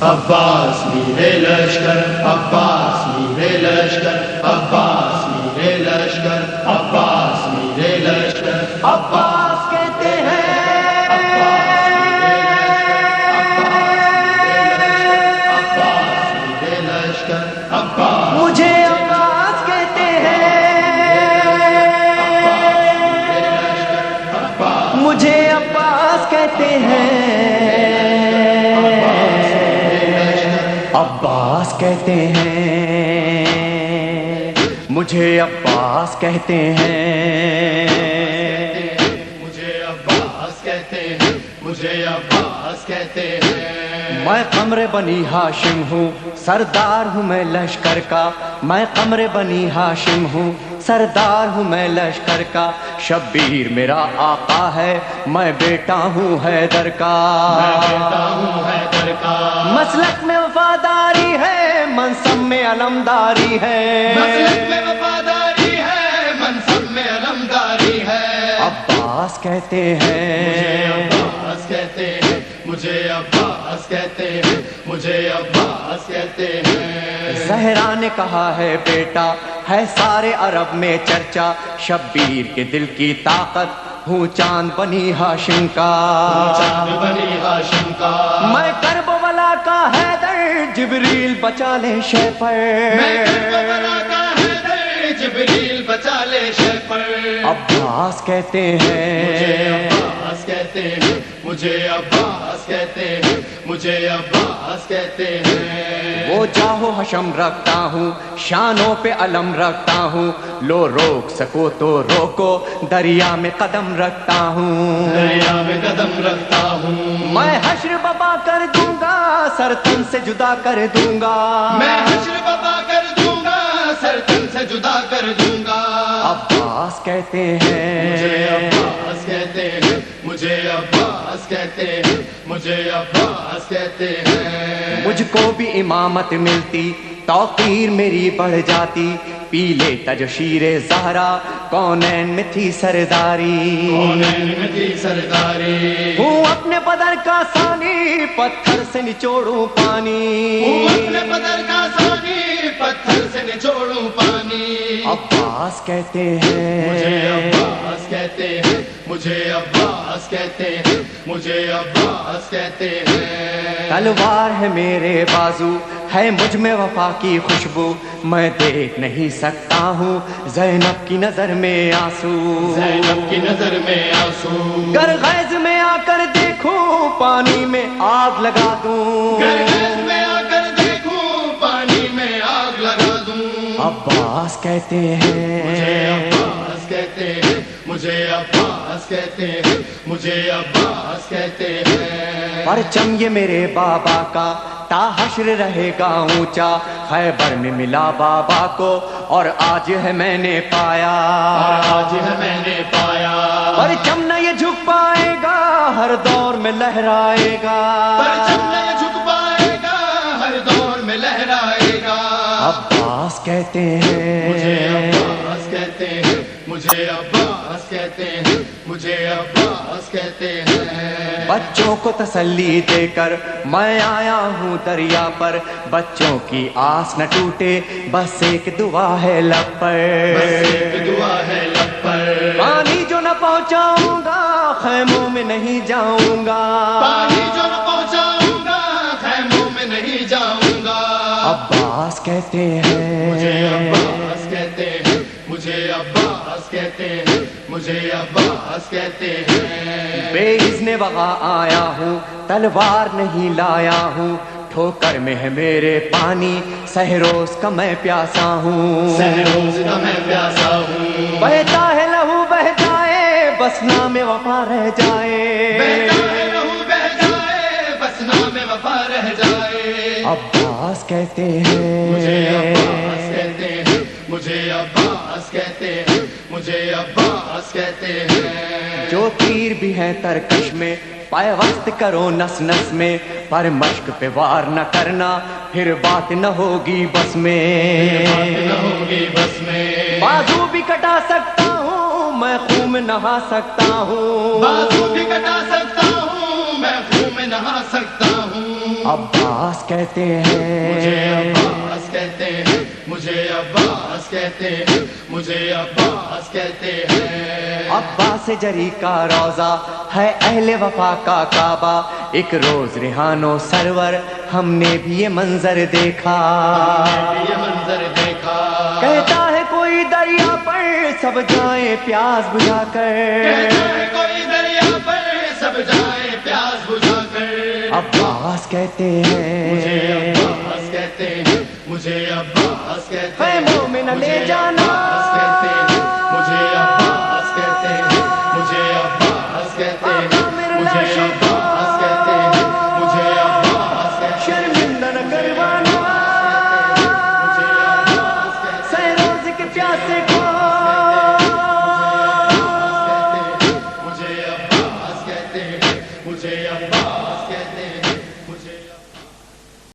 عباس میرے لشکر، عباس میرے لشکر، عباس میرے لشکر، عباس میرے لشکر، عباس کہتے ہیں، عباس میرے لشکر، عباس مجھے عباس کہتے ہیں، مجھے عباس کہتے ہیں، عباس کہتے ہیں، مجھے عباس کہتے ہیں، مجھے عباس کہتے ہیں، مجھے عباس کہتے ہیں۔ میں قمر بنی ہاشم ہوں، سردار ہوں میں لشکر کا، میں قمر بنی ہاشم ہوں، سردار ہوں میں لشکر کا، شبیر میرا آقا ہے، میں بیٹا ہوں حیدر کا، میں بیٹا ہوں حیدر کا، مسلک میں وفاداری ہے، منصب میں علمداری ہے، مسلک میں وفاداری ہے، منصب میں علمداری ہے، عباس کہتے ہیں، مجھے عباس کہتے ہیں، مجھے عباس کہتے ہیں، مجھے عباس کہتے ہیں۔ زہرا نے کہا ہے بیٹا ہے سارے عرب میں چرچا، شبیر کے دل کی طاقت ہوں چاند بنی ہاشم کا، چاند بنی ہاشم کا، میں کربلا کا حیدر، جبریل بچا لے شہ پر، میں کربلا کا حیدر، جبریل بچا لے شہ پر، عباس کہتے ہیں، مجھے عباس کہتے ہیں، مجھے عباس کہتے ہیں، مجھے عباس کہتے ہیں۔ وہ جاہو حشم رکھتا ہوں، شانوں پہ علم رکھتا ہوں، لو روک سکو تو روکو، دریا میں قدم رکھتا ہوں، دریا میں قدم رکھتا ہوں، میں حشر بابا کر دوں گا، سر تن سے جدا کر دوں گا، میں حشر بابا کر دوں گا، سر تن سے جدا کر دوں گا، عباس کہتے ہیں، مجھے عباس کہتے ہیں، مجھے عباس کہتے ہیں، مجھے عباس کہتے ہیں۔ مجھ کو بھی امامت ملتی، توقیر میری بڑھ جاتی، پی لیتا جو شیر زہرا، کونین میں تھی سرداری، کونین میں تھی سرداری، ہوں اپنے بدر کا ثانی، پتھر سے نچوڑوں پانی، ہوں اپنے بدر کا ثانی، پتھر سے نچوڑوں پانی، عباس کہتے ہیں، مجھے عباس کہتے ہیں، مجھے عباس کہتے ہیں، مجھے عباس کہتے ہیں۔ تلوار ہے میرے بازو، ہے مجھ میں وفا کی خوشبو، میں دیکھ نہیں سکتا ہوں زینب کی نظر میں آنسو، زینب کی نظر میں آنسو، گر غیظ میں آ کر دیکھوں پانی میں آگ لگا دوں، گر غیظ میں آ کر دیکھوں پانی میں آگ لگا دوں، عباس کہتے ہیں، مجھے عباس کہتے ہیں، مجھے عباس کہتے ہیں، مجھے عباس کہتے ہیں۔ پرچم یہ میرے بابا کا تا حشر رہے گا اونچا، خیبر میں ملا بابا کو اور آج ہے میں نے پایا، اور آج ہے میں نے پایا، پرچم نہ یہ جھک پائے گا، ہر دور میں لہرائے گا، پرچم نہ یہ جھک پائے گا، ہر دور میں لہرائے گا، عباس کہتے ہیں، مجھے عباس کہتے ہیں، مجھے عباس کہتے ہیں، مجھے عباس کہتے ہیں۔ بچوں کو تسلی دے کر میں آیا ہوں دریا پر، بچوں کی آس نہ ٹوٹے، بس ایک دعا ہے لب پر، بس ایک دعا ہے لب پر، پانی جو نہ پہنچاؤں گا خیموں میں نہیں جاؤں گا، پانی جو نہ پہنچاؤں گا خیموں میں نہیں جاؤں گا، عباس کہتے ہیں، مجھے عباس کہتے ہیں، مجھے عباس کہتے ہیں، مجھے عباس کہتے ہیں۔ بے اذن وغا آیا ہوں، تلوار نہیں لایا ہوں، ٹھوکر میں ہے میرے پانی، سہروز کا میں پیاسا ہوں، سہروز کا میں پیاسا ہوں، بہتا ہے لہو بہ جائے، بس نام وفا رہ جائے، بہتا ہے لہو بہ جائے، بس نام وفا رہ جائے، عباس کہتے ہیں، مجھے عباس کہتے ہیں، مجھے عباس کہتے ہیں، مجھے عباس کہتے ہیں۔ جو تیر بھی ہیں ترکش میں پائے وقت کرو نس نس میں، پر مشق پہ وار نہ کرنا پھر بات نہ ہوگی بس میں، بات نہ ہوگی بس میں، بازو بھی کٹا سکتا ہوں میں خون میں نہا سکتا ہوں، بازو بھی کٹا سکتا ہوں میں خون میں نہا سکتا ہوں، عباس کہتے ہیں، مجھے عباس کہتے ہیں، مجھے عباس کہتے ہیں، مجھے عباس کہتے ہیں۔ عباس جری کا روضہ ہے اہل وفا کا کعبہ، ایک روز ریحان و سرور ہم نے بھی یہ منظر دیکھا، یہ منظر دیکھا، کہتا ہے کوئی دریا پر سب جائیں پیاس بجھا کر، کہتا ہے کوئی دریا پر سب جائے پیاس بجھا کر۔ عباس کہتے مجھے ہیں، عباس کہتے ہیں، مجھے عباس کہتے اے ہیں، مومن لے مجھے جانا، عباس کہتے ہیں، مجھے عباس